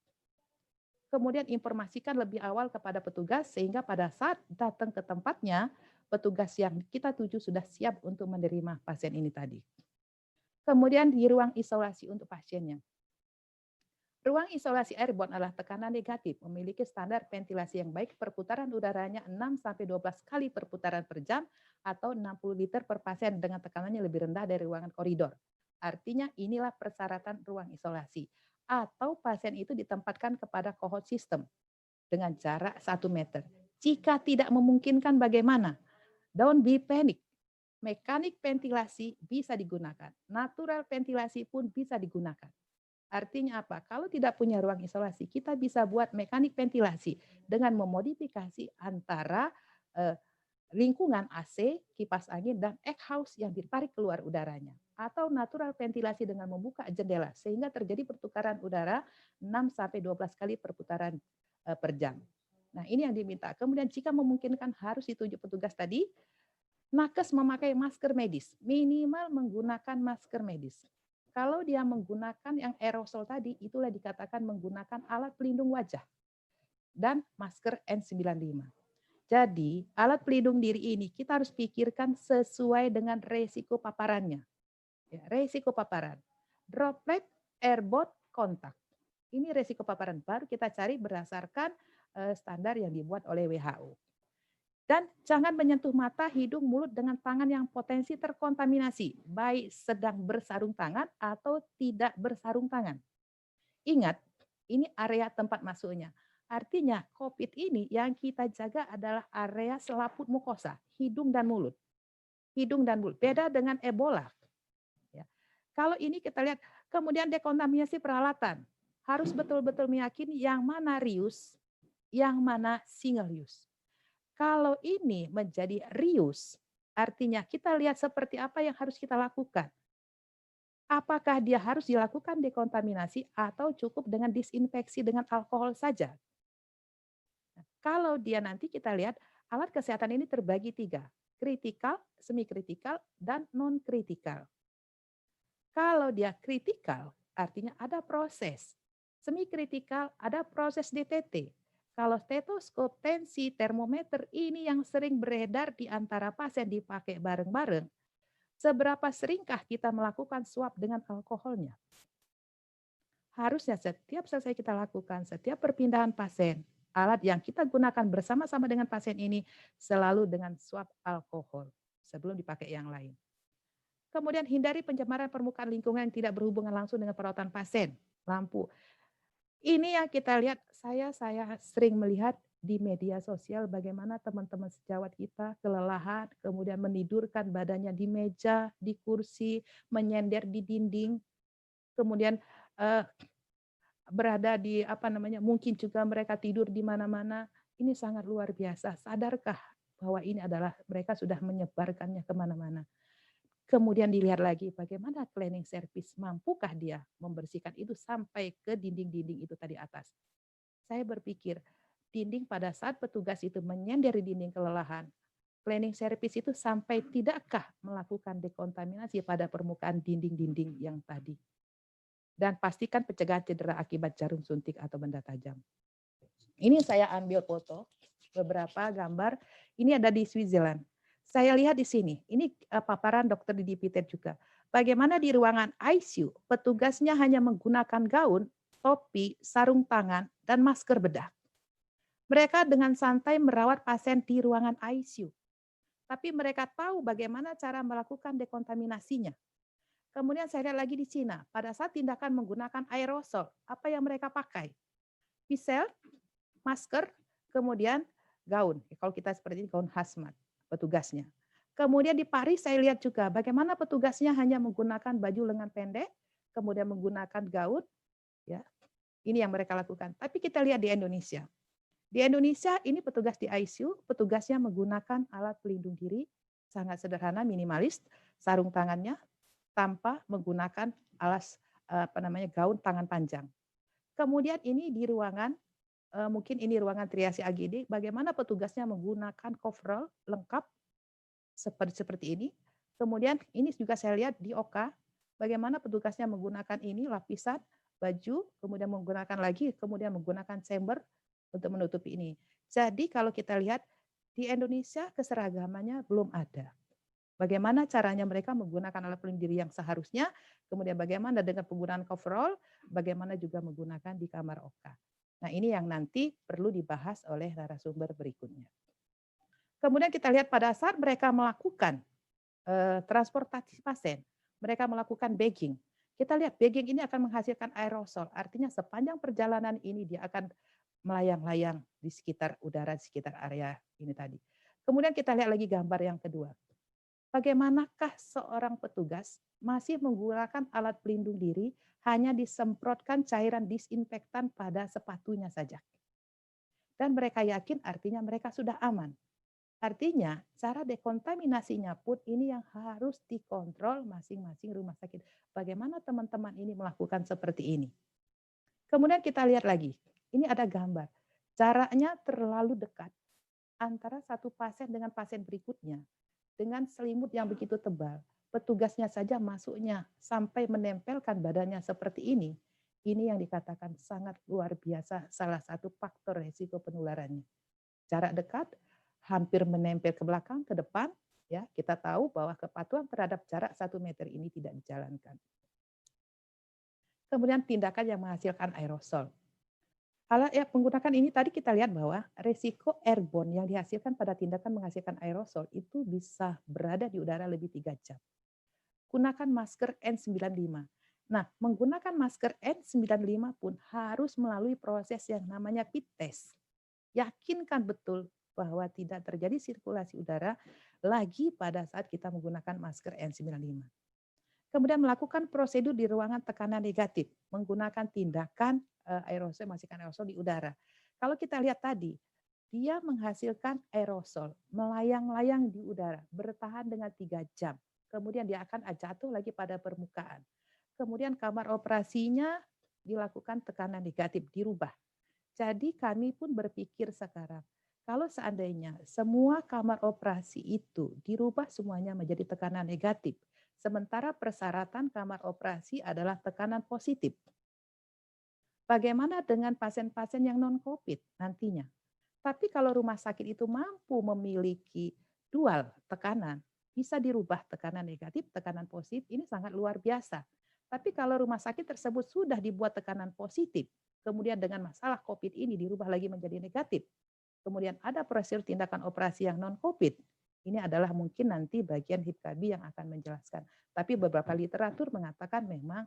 Kemudian informasikan lebih awal kepada petugas sehingga pada saat datang ke tempatnya, petugas yang kita tuju sudah siap untuk menerima pasien ini tadi. Kemudian di ruang isolasi untuk pasiennya. Ruang isolasi airborne adalah tekanan negatif, memiliki standar ventilasi yang baik, perputaran udaranya 6-12 kali perputaran per jam atau 60 liter per pasien dengan tekanannya lebih rendah dari ruangan koridor. Artinya inilah persyaratan ruang isolasi. Atau pasien itu ditempatkan kepada cohort system dengan jarak 1 meter. Jika tidak memungkinkan bagaimana? Don't be panic. Mekanik ventilasi bisa digunakan. Natural ventilasi pun bisa digunakan. Artinya apa? Kalau tidak punya ruang isolasi, kita bisa buat mekanik ventilasi dengan memodifikasi antara lingkungan AC, kipas angin, dan egg-house yang ditarik keluar udaranya. Atau natural ventilasi dengan membuka jendela sehingga terjadi pertukaran udara 6-12 kali perputaran per jam. Nah, ini yang diminta. Kemudian jika memungkinkan harus ditunjuk petugas tadi, nakes memakai masker medis, minimal menggunakan masker medis. Kalau dia menggunakan yang aerosol tadi, itulah dikatakan menggunakan alat pelindung wajah dan masker N95. Jadi, alat pelindung diri ini kita harus pikirkan sesuai dengan resiko paparannya. Ya, resiko paparan. Droplet, airborne, kontak. Ini resiko paparan baru kita cari berdasarkan standar yang dibuat oleh WHO. Dan jangan menyentuh mata, hidung, mulut dengan tangan yang potensi terkontaminasi, baik sedang bersarung tangan atau tidak bersarung tangan. Ingat, ini area tempat masuknya. Artinya COVID ini yang kita jaga adalah area selaput mukosa, hidung dan mulut. Hidung dan mulut, beda dengan Ebola. Ya. Kalau ini kita lihat, kemudian dekontaminasi peralatan. Harus betul-betul meyakini yang mana reuse, yang mana single use. Kalau ini menjadi reuse, artinya kita lihat seperti apa yang harus kita lakukan. Apakah dia harus dilakukan dekontaminasi atau cukup dengan disinfeksi dengan alkohol saja? Kalau dia nanti kita lihat alat kesehatan ini terbagi 3, kritikal, semi-kritikal, dan non-kritikal. Kalau dia kritikal, artinya ada proses. Semi-kritikal ada proses DTT. Kalau stetoskop, tensi, termometer ini yang sering beredar di antara pasien dipakai bareng-bareng, seberapa seringkah kita melakukan swab dengan alkoholnya? Harusnya setiap selesai kita lakukan, setiap perpindahan pasien, alat yang kita gunakan bersama-sama dengan pasien ini selalu dengan swab alkohol sebelum dipakai yang lain. Kemudian hindari pencemaran permukaan lingkungan yang tidak berhubungan langsung dengan perawatan pasien, lampu. Ini yang kita lihat, saya sering melihat di media sosial bagaimana teman-teman sejawat kita kelelahan, kemudian menidurkan badannya di meja, di kursi, menyender di dinding, kemudian berada di mungkin juga mereka tidur di mana-mana. Ini sangat luar biasa. Sadarkah bahwa ini adalah mereka sudah menyebarkannya kemana-mana? Kemudian dilihat lagi bagaimana cleaning service, mampukah dia membersihkan itu sampai ke dinding-dinding itu tadi atas. Saya berpikir dinding pada saat petugas itu menyender di dinding kelelahan, cleaning service itu sampai tidakkah melakukan dekontaminasi pada permukaan dinding-dinding yang tadi. Dan pastikan pencegahan cedera akibat jarum suntik atau benda tajam. Ini saya ambil foto, beberapa gambar, ini ada di Switzerland. Saya lihat di sini, ini paparan dokter di Dipiter juga. Bagaimana di ruangan ICU, petugasnya hanya menggunakan gaun, topi, sarung tangan, dan masker bedah. Mereka dengan santai merawat pasien di ruangan ICU. Tapi mereka tahu bagaimana cara melakukan dekontaminasinya. Kemudian saya lihat lagi di Cina, pada saat tindakan menggunakan aerosol, apa yang mereka pakai? Pisel, masker, kemudian gaun. Kalau kita seperti ini, gaun hazmat. Petugasnya. Kemudian di Paris saya lihat juga bagaimana petugasnya hanya menggunakan baju lengan pendek, kemudian menggunakan gaun, ya, Ini yang mereka lakukan. Tapi kita lihat di Indonesia. Di Indonesia ini petugas di ICU, petugasnya menggunakan alat pelindung diri sangat sederhana, minimalis, sarung tangannya tanpa menggunakan gaun tangan panjang. Kemudian ini di ruangan, mungkin ini ruangan triasi AGD, bagaimana petugasnya menggunakan coverall lengkap seperti ini. Kemudian ini juga saya lihat di OK, bagaimana petugasnya menggunakan ini lapisan baju, kemudian menggunakan chamber untuk menutupi ini. Jadi kalau kita lihat di Indonesia keseragamannya belum ada. Bagaimana caranya mereka menggunakan alat pelindung diri yang seharusnya, kemudian bagaimana dengan penggunaan coverall, bagaimana juga menggunakan di kamar OK. Nah, ini yang nanti perlu dibahas oleh narasumber berikutnya. Kemudian kita lihat pada saat mereka melakukan transportasi pasien, mereka melakukan bagging. Kita lihat bagging ini akan menghasilkan aerosol, artinya sepanjang perjalanan ini dia akan melayang-layang di sekitar udara, di sekitar area ini tadi. Kemudian kita lihat lagi gambar yang kedua. Bagaimanakah seorang petugas masih menggunakan alat pelindung diri hanya disemprotkan cairan disinfektan pada sepatunya saja. Dan mereka yakin artinya mereka sudah aman. Artinya cara dekontaminasinya pun ini yang harus dikontrol masing-masing rumah sakit. Bagaimana teman-teman ini melakukan seperti ini. Kemudian kita lihat lagi, ini ada gambar. Jaraknya terlalu dekat antara satu pasien dengan pasien berikutnya. Dengan selimut yang begitu tebal, petugasnya saja masuknya sampai menempelkan badannya seperti ini yang dikatakan sangat luar biasa, salah satu faktor risiko penularannya. Jarak dekat, hampir menempel ke belakang, ke depan, ya kita tahu bahwa kepatuhan terhadap jarak 1 meter ini tidak dijalankan. Kemudian tindakan yang menghasilkan aerosol. Kalau ya menggunakan ini tadi kita lihat bahwa resiko airborne yang dihasilkan pada tindakan menghasilkan aerosol itu bisa berada di udara lebih 3 jam. Gunakan masker N95. Nah, menggunakan masker N95 pun harus melalui proses yang namanya pit test. Yakinkan betul bahwa tidak terjadi sirkulasi udara lagi pada saat kita menggunakan masker N95. Kemudian melakukan prosedur di ruangan tekanan negatif, menggunakan tindakan aerosol, menghasilkan aerosol di udara. Kalau kita lihat tadi, dia menghasilkan aerosol, melayang-layang di udara, bertahan dengan 3 jam. Kemudian dia akan jatuh lagi pada permukaan. Kemudian kamar operasinya dilakukan tekanan negatif, dirubah. Jadi kami pun berpikir sekarang, kalau seandainya semua kamar operasi itu dirubah semuanya menjadi tekanan negatif, sementara persyaratan kamar operasi adalah tekanan positif. Bagaimana dengan pasien-pasien yang non-COVID nantinya? Tapi kalau rumah sakit itu mampu memiliki dual tekanan, bisa dirubah tekanan negatif, tekanan positif, ini sangat luar biasa. Tapi kalau rumah sakit tersebut sudah dibuat tekanan positif, kemudian dengan masalah COVID ini dirubah lagi menjadi negatif, kemudian ada prosedur tindakan operasi yang non-COVID, ini adalah mungkin nanti bagian HIPKABI yang akan menjelaskan. Tapi beberapa literatur mengatakan memang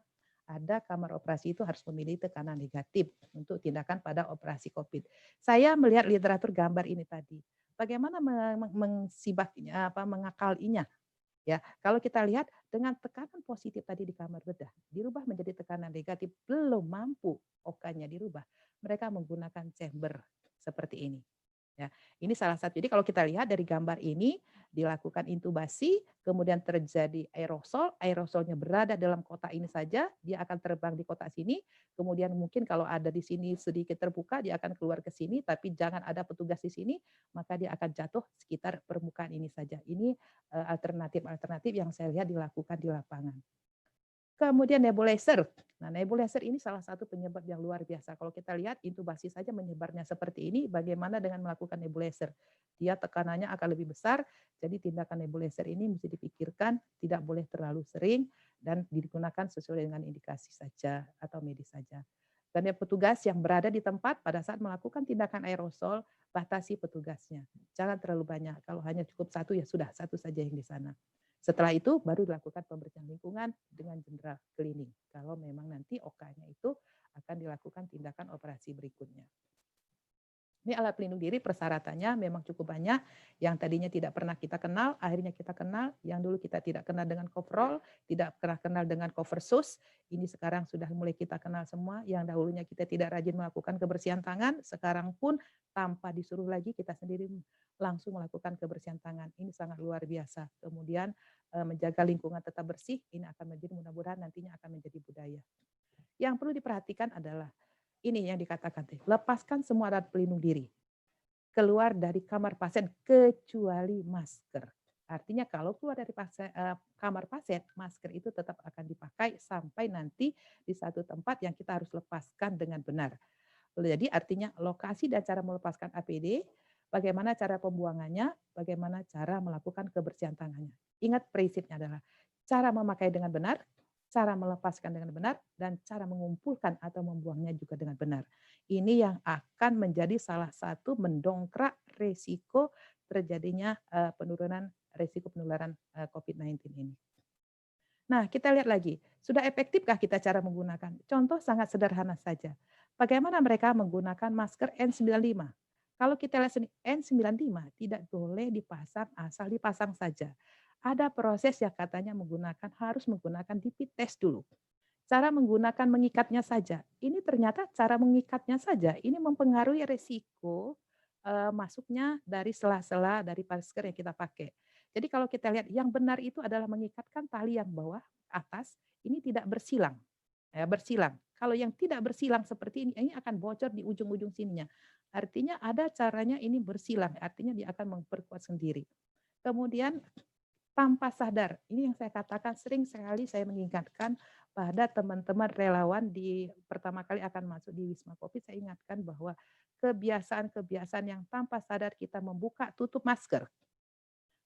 ada kamar operasi itu harus memiliki tekanan negatif untuk tindakan pada operasi COVID. Saya melihat literatur gambar ini tadi. Bagaimana mengakalinya? Ya, kalau kita lihat dengan tekanan positif tadi di kamar bedah, dirubah menjadi tekanan negatif, belum mampu OK-nya dirubah. Mereka menggunakan chamber seperti ini. Ya, ini salah satu. Jadi kalau kita lihat dari gambar ini dilakukan intubasi, kemudian terjadi aerosol, aerosolnya berada dalam kotak ini saja, dia akan terbang di kotak sini, kemudian mungkin kalau ada di sini sedikit terbuka, dia akan keluar ke sini, tapi jangan ada petugas di sini, maka dia akan jatuh sekitar permukaan ini saja. Ini alternatif-alternatif yang saya lihat dilakukan di lapangan. Kemudian nebulizer. Nah, nebulizer ini salah satu penyebab yang luar biasa. Kalau kita lihat intubasi saja menyebarnya seperti ini, bagaimana dengan melakukan nebulizer? Dia tekanannya akan lebih besar, jadi tindakan nebulizer ini mesti dipikirkan, tidak boleh terlalu sering, dan digunakan sesuai dengan indikasi saja atau medis saja. Dan petugas yang berada di tempat pada saat melakukan tindakan aerosol, batasi petugasnya. Jangan terlalu banyak. Kalau hanya cukup satu, ya sudah, satu saja yang di sana. Setelah itu baru dilakukan pembersihan lingkungan dengan general cleaning. Kalau memang nanti OK-nya itu akan dilakukan tindakan operasi berikutnya. Ini alat pelindung diri persyaratannya memang cukup banyak. Yang tadinya tidak pernah kita kenal, akhirnya kita kenal. Yang dulu kita tidak kenal dengan coverall, tidak pernah kenal dengan cover shoes. Ini sekarang sudah mulai kita kenal semua. Yang dahulunya kita tidak rajin melakukan kebersihan tangan, sekarang pun tanpa disuruh lagi kita sendiri langsung melakukan kebersihan tangan. Ini sangat luar biasa. Kemudian menjaga lingkungan tetap bersih, ini akan menjadi mudah-mudahan nantinya akan menjadi budaya. Yang perlu diperhatikan adalah ini yang dikatakan, lepaskan semua alat pelindung diri. Keluar dari kamar pasien kecuali masker. Artinya kalau keluar dari kamar pasien, masker itu tetap akan dipakai sampai nanti di satu tempat yang kita harus lepaskan dengan benar. Jadi artinya lokasi dan cara melepaskan APD, bagaimana cara pembuangannya, bagaimana cara melakukan kebersihan tangannya. Ingat prinsipnya adalah cara memakai dengan benar, cara melepaskan dengan benar, dan cara mengumpulkan atau membuangnya juga dengan benar. Ini yang akan menjadi salah satu mendongkrak risiko terjadinya penurunan risiko penularan COVID-19 ini. Nah, kita lihat lagi, sudah efektifkah kita cara menggunakan? Contoh sangat sederhana saja. Bagaimana mereka menggunakan masker N95? Kalau kita lihat N95 tidak boleh dipasang asal dipasang saja. Ada proses yang katanya harus menggunakan rapid test dulu. Cara menggunakan mengikatnya saja. Ini ternyata cara mengikatnya saja ini mempengaruhi risiko masuknya dari sela-sela dari masker yang kita pakai. Jadi kalau kita lihat yang benar itu adalah mengikatkan tali yang bawah atas ini tidak bersilang. Bersilang. Kalau yang tidak bersilang seperti ini akan bocor di ujung-ujung sininya. Artinya ada caranya ini bersilang, artinya dia akan memperkuat sendiri. Kemudian tanpa sadar, ini yang saya katakan sering sekali saya mengingatkan pada teman-teman relawan di pertama kali akan masuk di Wisma Covid, saya ingatkan bahwa kebiasaan-kebiasaan yang tanpa sadar kita membuka tutup masker.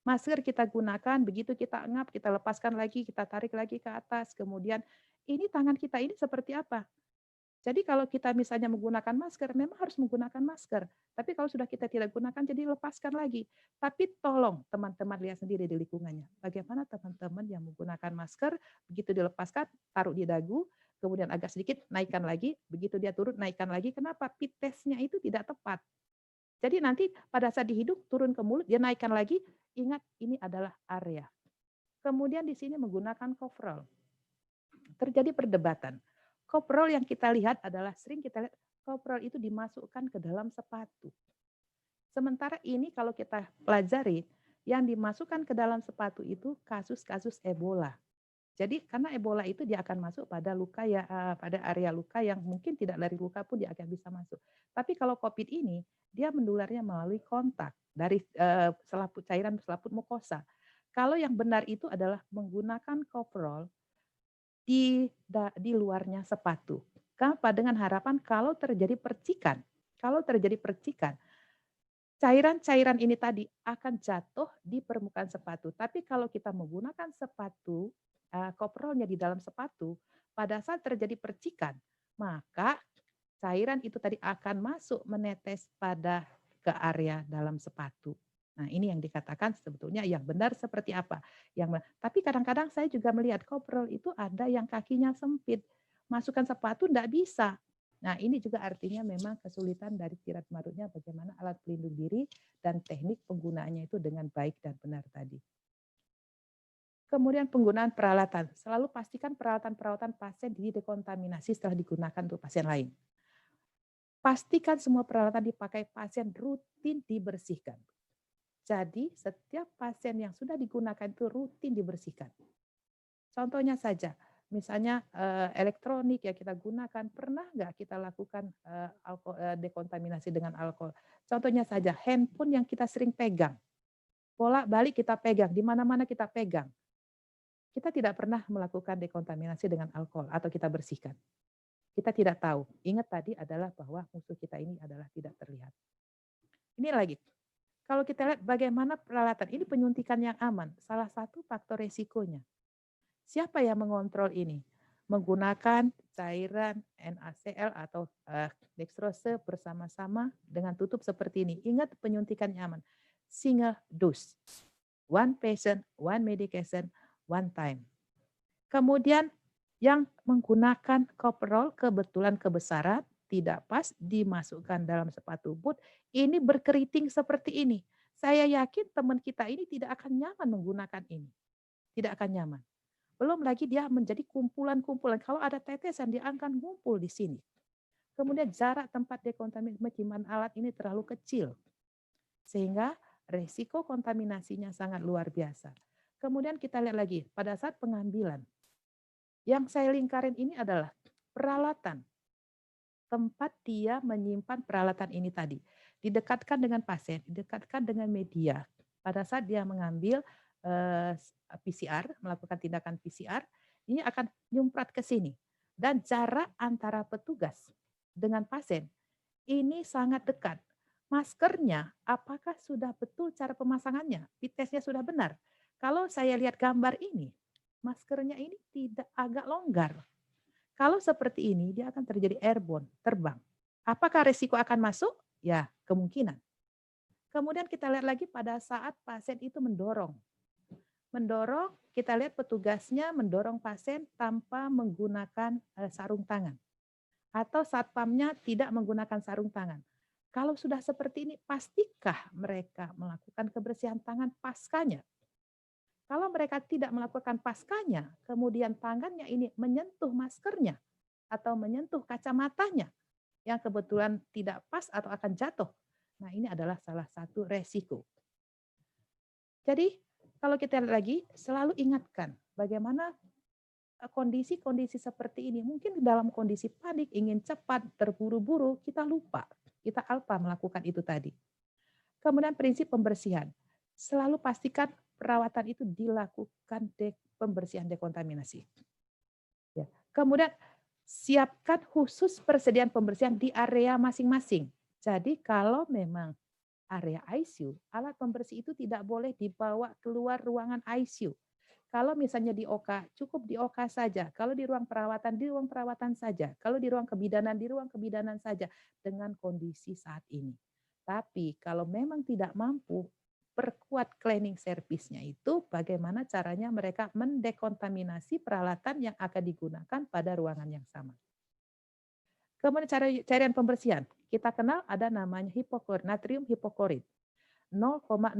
Masker kita gunakan, begitu kita engap, kita lepaskan lagi, kita tarik lagi ke atas, kemudian ini tangan kita ini seperti apa? Jadi kalau kita misalnya menggunakan masker, memang harus menggunakan masker. Tapi kalau sudah kita tidak gunakan, jadi lepaskan lagi. Tapi tolong teman-teman lihat sendiri di lingkungannya. Bagaimana teman-teman yang menggunakan masker, begitu dilepaskan, taruh di dagu, kemudian agak sedikit, naikkan lagi. Begitu dia turun, naikkan lagi. Kenapa? Fit testnya itu tidak tepat. Jadi nanti pada saat dihidung, turun ke mulut, dia naikkan lagi. Ingat, ini adalah area. Kemudian di sini menggunakan coverall. Terjadi perdebatan. Coverall yang kita lihat adalah sering kita lihat coverall itu dimasukkan ke dalam sepatu. Sementara ini kalau kita pelajari yang dimasukkan ke dalam sepatu itu kasus-kasus Ebola. Jadi karena Ebola itu dia akan masuk pada luka ya pada area luka yang mungkin tidak dari luka pun dia akan bisa masuk. Tapi kalau COVID ini dia menularnya melalui kontak dari cairan selaput mukosa. Kalau yang benar itu adalah menggunakan coverall di luarnya sepatu. Kenapa? Dengan harapan kalau terjadi percikan, cairan-cairan ini tadi akan jatuh di permukaan sepatu. Tapi kalau kita menggunakan sepatu, coverallnya di dalam sepatu, pada saat terjadi percikan, maka cairan itu tadi akan masuk menetes ke area dalam sepatu. Nah, ini yang dikatakan sebetulnya yang benar seperti apa. Tapi kadang-kadang saya juga melihat coverall itu ada yang kakinya sempit. Masukkan sepatu tidak bisa. Nah, ini juga artinya memang kesulitan dari Kirat Marutnya bagaimana alat pelindung diri dan teknik penggunaannya itu dengan baik dan benar tadi. Kemudian penggunaan peralatan. Selalu pastikan peralatan-peralatan pasien didekontaminasi setelah digunakan untuk pasien lain. Pastikan semua peralatan dipakai pasien rutin dibersihkan. Jadi setiap pasien yang sudah digunakan itu rutin dibersihkan. Contohnya saja, misalnya elektronik yang kita gunakan, pernah nggak kita lakukan dekontaminasi dengan alkohol? Contohnya saja, handphone yang kita sering pegang, bolak-balik kita pegang, di mana-mana kita pegang. Kita tidak pernah melakukan dekontaminasi dengan alkohol atau kita bersihkan. Kita tidak tahu. Ingat tadi adalah bahwa musuh kita ini adalah tidak terlihat. Ini lagi. Kalau kita lihat bagaimana peralatan, ini penyuntikan yang aman. Salah satu faktor resikonya. Siapa yang mengontrol ini? Menggunakan cairan NaCl atau dextrose bersama-sama dengan tutup seperti ini. Ingat penyuntikan yang aman. Single dose. One patient, one medication, one time. Kemudian yang menggunakan coverall kebetulan kebesaran, tidak pas, dimasukkan dalam sepatu boot, ini berkeriting seperti ini. Saya yakin teman kita ini tidak akan nyaman menggunakan ini. Tidak akan nyaman. Belum lagi dia menjadi kumpulan-kumpulan. Kalau ada tetesan, dia akan ngumpul di sini. Kemudian jarak tempat dekontaminasi penyimpanan alat ini terlalu kecil. Sehingga resiko kontaminasinya sangat luar biasa. Kemudian kita lihat lagi, pada saat pengambilan, yang saya lingkarin ini adalah peralatan. Tempat dia menyimpan peralatan ini tadi. Didekatkan dengan pasien, didekatkan dengan media. Pada saat dia mengambil PCR, melakukan tindakan PCR, ini akan nyumprat ke sini. Dan jarak antara petugas dengan pasien ini sangat dekat. Maskernya, apakah sudah betul cara pemasangannya? Fit testnya sudah benar. Kalau saya lihat gambar ini, maskernya ini tidak agak longgar. Kalau seperti ini, dia akan terjadi airborne, terbang. Apakah resiko akan masuk? Ya, kemungkinan. Kemudian kita lihat lagi pada saat pasien itu mendorong. Mendorong, kita lihat petugasnya mendorong pasien tanpa menggunakan sarung tangan. Atau satpamnya tidak menggunakan sarung tangan. Kalau sudah seperti ini, pastikah mereka melakukan kebersihan tangan paskanya? Kalau mereka tidak melakukan paskanya, kemudian tangannya ini menyentuh maskernya atau menyentuh kacamatanya yang kebetulan tidak pas atau akan jatuh. Nah, ini adalah salah satu resiko. Jadi, kalau kita lihat lagi, selalu ingatkan bagaimana kondisi-kondisi seperti ini. Mungkin dalam kondisi panik, ingin cepat, terburu-buru, kita lupa. Kita alpa melakukan itu tadi. Kemudian prinsip pembersihan. Selalu pastikan perawatan itu dilakukan pembersihan dekontaminasi. Ya. Kemudian siapkan khusus persediaan pembersihan di area masing-masing. Jadi kalau memang area ICU, alat pembersih itu tidak boleh dibawa keluar ruangan ICU. Kalau misalnya di OK, cukup di OK saja. Kalau di ruang perawatan saja. Kalau di ruang kebidanan saja dengan kondisi saat ini. Tapi kalau memang tidak mampu, perkuat cleaning service-nya itu bagaimana caranya mereka mendekontaminasi peralatan yang akan digunakan pada ruangan yang sama. Kemudian cairan pembersihan. Kita kenal ada namanya hipoklorit, natrium hipoklorit. 0,05%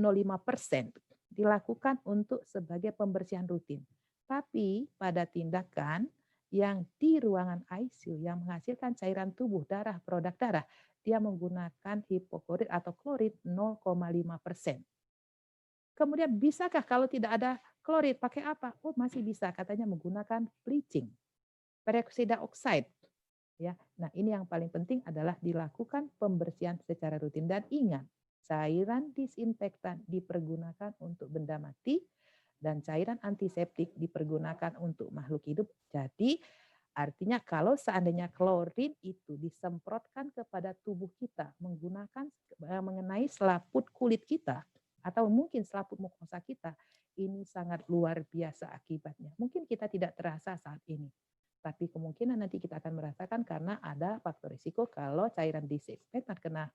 dilakukan untuk sebagai pembersihan rutin. Tapi pada tindakan yang di ruangan ICU yang menghasilkan cairan tubuh, darah, produk darah, dia menggunakan hipoklorit atau klorid 0,5%. Kemudian bisakah kalau tidak ada klorid pakai apa? Oh, masih bisa, katanya menggunakan bleaching, peroksida oxide. Ya, nah ini yang paling penting adalah dilakukan pembersihan secara rutin. Dan ingat, cairan disinfektan dipergunakan untuk benda mati dan cairan antiseptik dipergunakan untuk makhluk hidup. Jadi artinya kalau seandainya klorin itu disemprotkan kepada tubuh kita menggunakan mengenai selaput kulit kita atau mungkin selaput mukosa kita, ini sangat luar biasa akibatnya. Mungkin kita tidak terasa saat ini. Tapi kemungkinan nanti kita akan merasakan karena ada faktor risiko kalau cairan disinfektan kena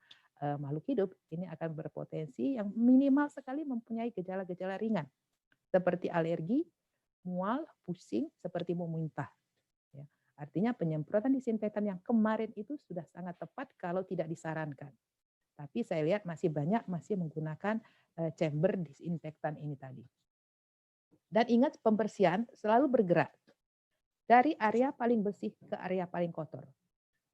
makhluk hidup, ini akan berpotensi yang minimal sekali mempunyai gejala-gejala ringan. Seperti alergi, mual, pusing, seperti mau muntah. Ya. Artinya penyemprotan disinfektan yang kemarin itu sudah sangat tepat kalau tidak disarankan. Tapi saya lihat masih banyak masih menggunakan chamber disinfektan ini tadi. Dan ingat pembersihan selalu bergerak. Dari area paling bersih ke area paling kotor.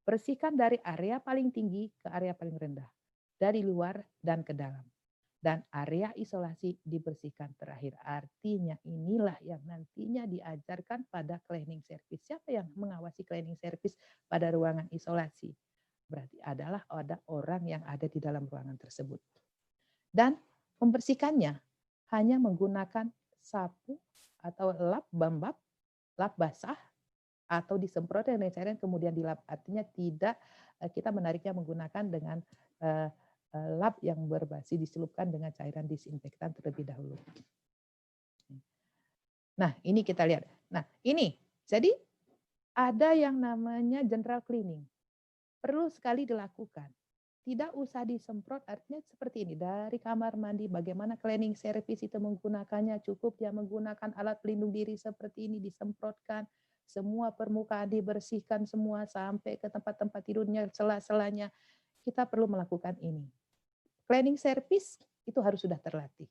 Bersihkan dari area paling tinggi ke area paling rendah. Dari luar dan ke dalam. Dan area isolasi dibersihkan terakhir. Artinya inilah yang nantinya diajarkan pada cleaning service. Siapa yang mengawasi cleaning service pada ruangan isolasi? Berarti adalah ada orang yang ada di dalam ruangan tersebut. Dan membersihkannya hanya menggunakan sapu atau lap bambab, lap basah, atau disemprotkan dengan cairan kemudian dilap. Artinya tidak kita menariknya menggunakan dengan lap yang berbasis diselupkan dengan cairan disinfektan terlebih dahulu. Nah, ini kita lihat. Nah, ini. Jadi ada yang namanya general cleaning. Perlu sekali dilakukan. Tidak usah disemprot, artinya seperti ini. Dari kamar mandi, bagaimana cleaning service itu menggunakannya, cukup dia menggunakan alat pelindung diri seperti ini, disemprotkan semua permukaan dibersihkan semua sampai ke tempat-tempat tidurnya, sela-selanya. Kita perlu melakukan ini. Cleaning service itu harus sudah terlatih.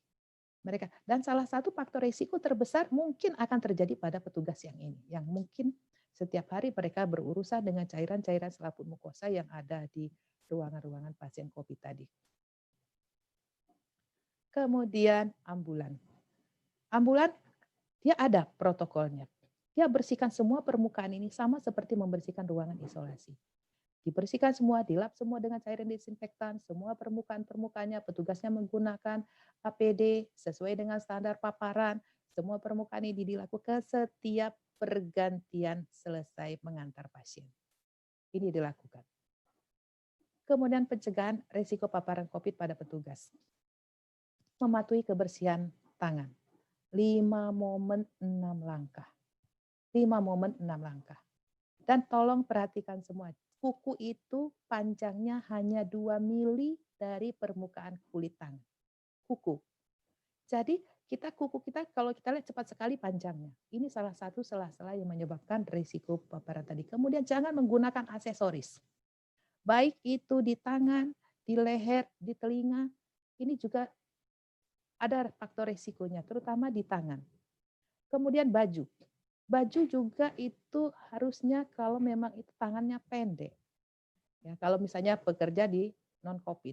Mereka, dan salah satu faktor risiko terbesar mungkin akan terjadi pada petugas yang ini, yang mungkin setiap hari mereka berurusan dengan cairan-cairan selaput mukosa yang ada di ruangan-ruangan pasien COVID tadi. Kemudian ambulan. Ambulan, dia ada protokolnya. Dia bersihkan semua permukaan ini sama seperti membersihkan ruangan isolasi. Dibersihkan semua, dilap semua dengan cairan disinfektan, semua permukaan-permukaannya petugasnya menggunakan APD sesuai dengan standar paparan. Semua permukaan ini dilakukan setiap pergantian selesai mengantar pasien. Ini dilakukan. Kemudian pencegahan risiko paparan COVID pada petugas. Mematuhi kebersihan tangan. 5 momen 6 langkah. 5 momen 6 langkah. Dan tolong perhatikan semua. Kuku itu panjangnya hanya 2 mili dari permukaan kulit tangan. Kuku. Jadi kuku kita kalau kita lihat cepat sekali panjangnya. Ini salah satu sela-sela yang menyebabkan risiko paparan tadi. Kemudian jangan menggunakan aksesoris. Baik itu di tangan, di leher, di telinga. Ini juga ada faktor risikonya, terutama di tangan. Kemudian baju. Baju juga itu harusnya kalau memang itu tangannya pendek. Ya, kalau misalnya bekerja di non-COVID,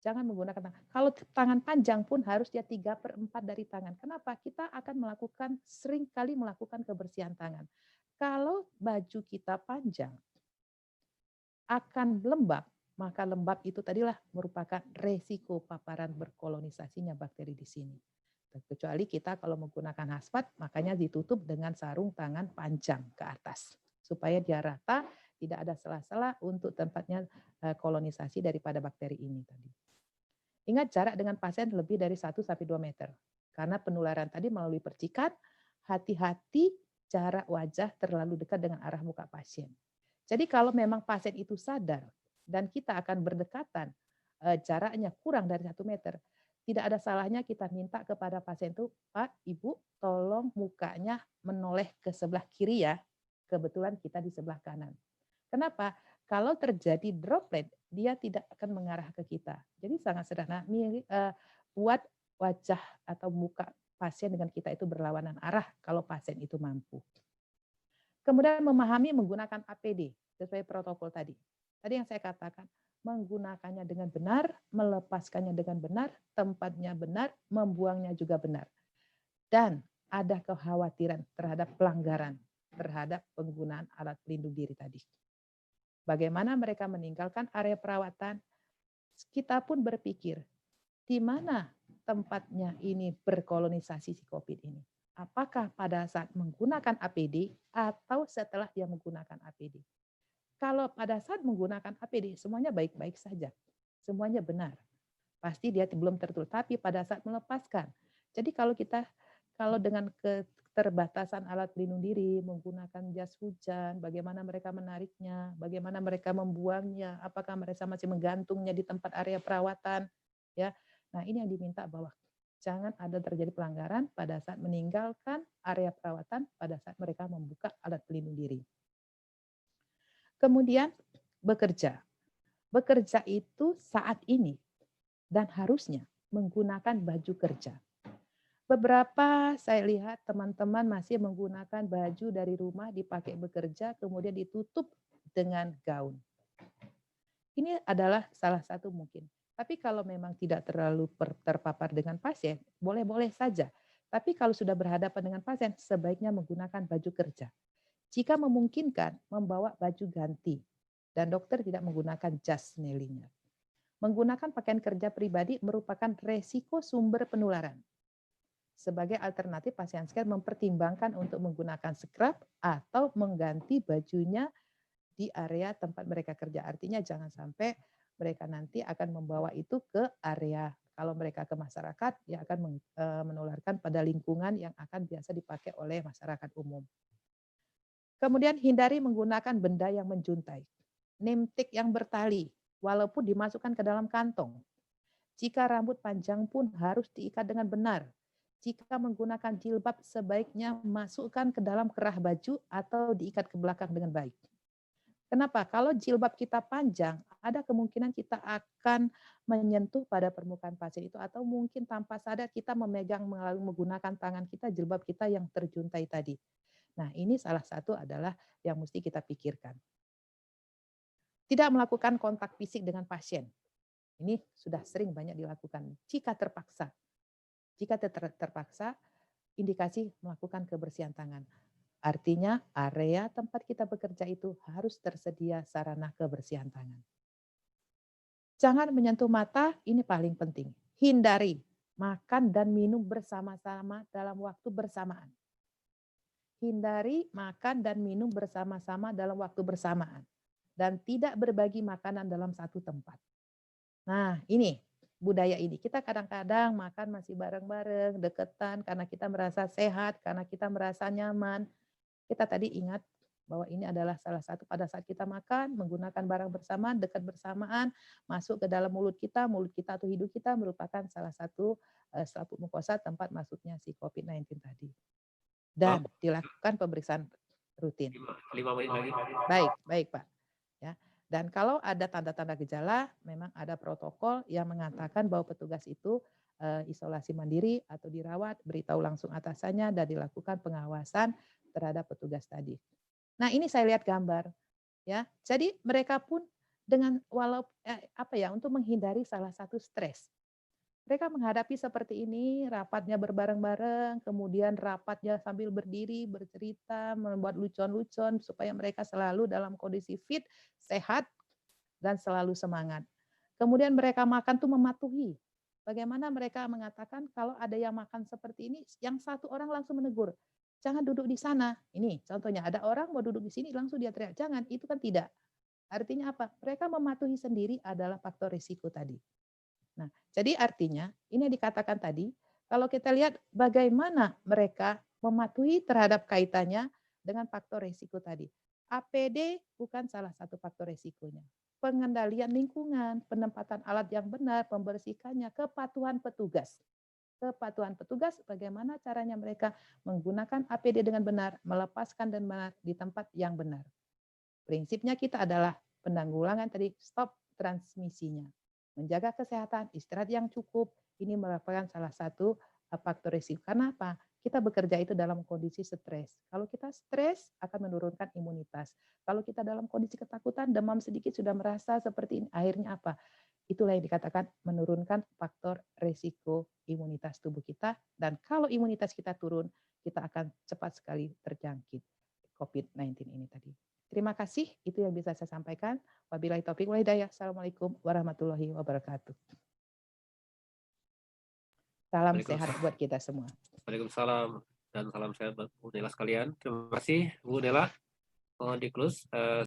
jangan menggunakan tangan. Kalau tangan panjang pun harus dia 3/4 dari tangan. Kenapa? Kita akan sering kali melakukan kebersihan tangan. Kalau baju kita panjang, akan lembab, maka lembab itu tadilah merupakan resiko paparan berkolonisasinya bakteri di sini. Kecuali kita kalau menggunakan hazmat, makanya ditutup dengan sarung tangan panjang ke atas. Supaya dia rata, tidak ada sela-sela untuk tempatnya kolonisasi daripada bakteri ini tadi. Ingat jarak dengan pasien lebih dari 1-2 meter. Karena penularan tadi melalui percikan, hati-hati jarak wajah terlalu dekat dengan arah muka pasien. Jadi kalau memang pasien itu sadar dan kita akan berdekatan, jaraknya kurang dari 1 meter, tidak ada salahnya kita minta kepada pasien itu, Pak, Ibu, tolong mukanya menoleh ke sebelah kiri ya. Kebetulan kita di sebelah kanan. Kenapa? Kalau terjadi droplet, dia tidak akan mengarah ke kita. Jadi sangat sederhana, buat wajah atau muka pasien dengan kita itu berlawanan arah kalau pasien itu mampu. Kemudian memahami menggunakan APD sesuai protokol tadi. Tadi yang saya katakan, menggunakannya dengan benar, melepaskannya dengan benar, tempatnya benar, membuangnya juga benar. Dan ada kekhawatiran terhadap pelanggaran terhadap penggunaan alat pelindung diri tadi. Bagaimana mereka meninggalkan area perawatan, kita pun berpikir, di mana tempatnya ini berkolonisasi si COVID ini. Apakah pada saat menggunakan APD atau setelah dia menggunakan APD. Kalau pada saat menggunakan APD, semuanya baik-baik saja. Semuanya benar. Pasti dia belum tertular. Tapi pada saat melepaskan. Jadi kalau dengan keterbatasan alat pelindung diri, menggunakan jas hujan, bagaimana mereka menariknya, bagaimana mereka membuangnya, apakah mereka masih menggantungnya di tempat area perawatan. Ya, nah ini yang diminta bahwa jangan ada terjadi pelanggaran pada saat meninggalkan area perawatan pada saat mereka membuka alat pelindung diri. Kemudian bekerja. Bekerja itu saat ini dan harusnya menggunakan baju kerja. Beberapa saya lihat teman-teman masih menggunakan baju dari rumah dipakai bekerja kemudian ditutup dengan gaun. Ini adalah salah satu mungkin. Tapi kalau memang tidak terlalu terpapar dengan pasien, boleh-boleh saja. Tapi kalau sudah berhadapan dengan pasien, sebaiknya menggunakan baju kerja. Jika memungkinkan, membawa baju ganti. Dan dokter tidak menggunakan jas nyalinya. Menggunakan pakaian kerja pribadi merupakan resiko sumber penularan. Sebagai alternatif, pasien care mempertimbangkan untuk menggunakan scrub atau mengganti bajunya di area tempat mereka kerja. Artinya jangan sampai mereka nanti akan membawa itu ke area, kalau mereka ke masyarakat, ya akan menularkan pada lingkungan yang akan biasa dipakai oleh masyarakat umum. Kemudian hindari menggunakan benda yang menjuntai. Name tag yang bertali, walaupun dimasukkan ke dalam kantong. Jika rambut panjang pun harus diikat dengan benar. Jika menggunakan jilbab, sebaiknya masukkan ke dalam kerah baju atau diikat ke belakang dengan baik. Kenapa? Kalau jilbab kita panjang, ada kemungkinan kita akan menyentuh pada permukaan pasien itu, atau mungkin tanpa sadar kita memegang melalui menggunakan tangan kita jilbab kita yang terjuntai tadi. Nah, ini salah satu adalah yang mesti kita pikirkan. Tidak melakukan kontak fisik dengan pasien. Ini sudah sering banyak dilakukan. Jika terpaksa, indikasi melakukan kebersihan tangan. Artinya area tempat kita bekerja itu harus tersedia sarana kebersihan tangan. Jangan menyentuh mata, ini paling penting. Hindari makan dan minum bersama-sama dalam waktu bersamaan. Hindari makan dan minum bersama-sama dalam waktu bersamaan. Dan tidak berbagi makanan dalam satu tempat. Nah, ini budaya ini. Kita kadang-kadang makan masih bareng-bareng, deketan, karena kita merasa sehat, karena kita merasa nyaman. Kita tadi ingat bahwa ini adalah salah satu pada saat kita makan, menggunakan barang bersamaan, dekat bersamaan, masuk ke dalam mulut kita atau hidung kita merupakan salah satu selaput mukosa tempat masuknya si COVID-19 tadi. Dan dilakukan pemeriksaan rutin. 5 menit lagi. Baik Pak. Ya. Dan kalau ada tanda-tanda gejala, memang ada protokol yang mengatakan bahwa petugas itu isolasi mandiri atau dirawat, beritahu langsung atasannya dan dilakukan pengawasan terhadap petugas tadi. Nah, ini saya lihat gambar, ya. Jadi mereka pun dengan untuk menghindari salah satu stres. Mereka menghadapi seperti ini, rapatnya berbareng-bareng, kemudian rapatnya sambil berdiri, bercerita, membuat lucuan-lucuan supaya mereka selalu dalam kondisi fit, sehat, dan selalu semangat. Kemudian mereka makan tuh mematuhi. Bagaimana mereka mengatakan kalau ada yang makan seperti ini, yang satu orang langsung menegur. Jangan duduk di sana. Ini contohnya, ada orang mau duduk di sini, langsung dia teriak. Jangan, itu kan tidak. Artinya apa? Mereka mematuhi sendiri adalah faktor risiko tadi. Nah, jadi artinya ini yang dikatakan tadi, kalau kita lihat bagaimana mereka mematuhi terhadap kaitannya dengan faktor risiko tadi. APD bukan salah satu faktor risikonya. Pengendalian lingkungan, penempatan alat yang benar, membersihkannya, kepatuhan petugas. Kepatuhan petugas, bagaimana caranya mereka menggunakan APD dengan benar, melepaskan dan benar di tempat yang benar. Prinsipnya kita adalah penanggulangan tadi, stop transmisinya. Menjaga kesehatan, istirahat yang cukup, ini merupakan salah satu faktor risiko. Karena apa? Kita bekerja itu dalam kondisi stres. Kalau kita stres akan menurunkan imunitas. Kalau kita dalam kondisi ketakutan, demam sedikit sudah merasa seperti ini, akhirnya apa? Itulah yang dikatakan menurunkan faktor risiko imunitas tubuh kita. Dan kalau imunitas kita turun, kita akan cepat sekali terjangkit COVID-19 ini tadi. Terima kasih, itu yang bisa saya sampaikan. Wabillahi taufiq wal hidayah. Assalamualaikum warahmatullahi wabarakatuh. Salam sehat buat kita semua. Waalaikumsalam dan salam sehat buat Bu Nela sekalian. Terima kasih Bu Nela. Mohon di close.